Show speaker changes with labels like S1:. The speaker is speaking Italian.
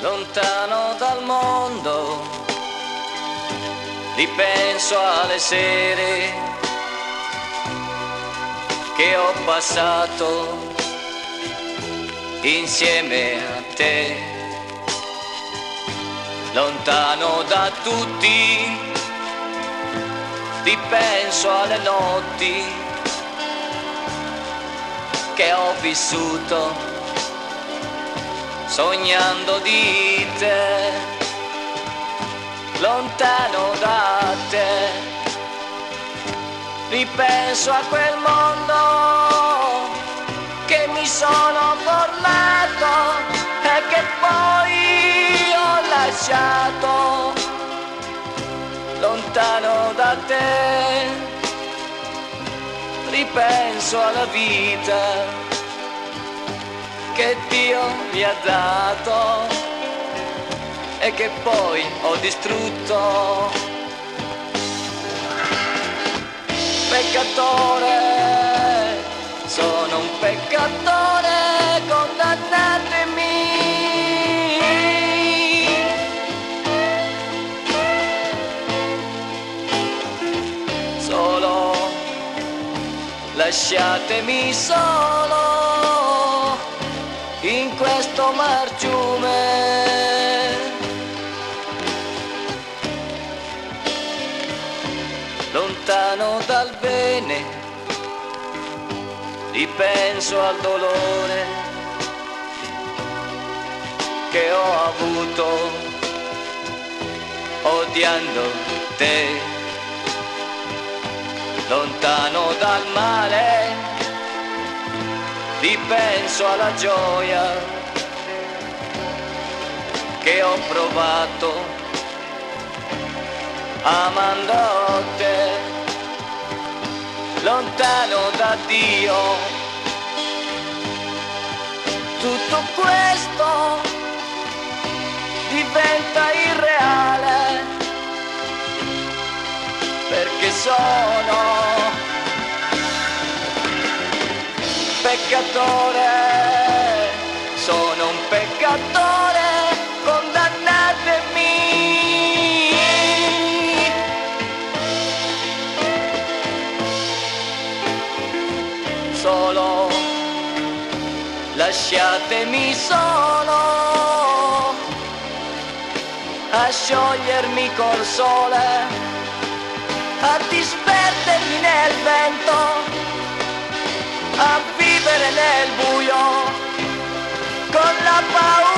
S1: lontano dal mondo, ripenso alle sere che ho passato insieme a te, lontano da tutti, ripenso alle notti che ho vissuto sognando di te, lontano da te, ripenso a quel mondo che mi sono formato e che poi ho lasciato, lontano da te, ripenso alla vita che Dio mi ha dato e che poi ho distrutto. Peccatore, sono un peccatore, condannatemi. Solo, lasciatemi solo in questo marciume, lontano dal bene, ripenso al dolore che ho avuto odiando te, lontano dal male, ripenso alla gioia che ho provato amando te, lontano da Dio. Tutto questo diventa irreale perché sono peccatore, sono un peccatore, condannatemi. Solo, lasciatemi solo a sciogliermi col sole, a disperdermi nel vento, a vivere nel buio con la paura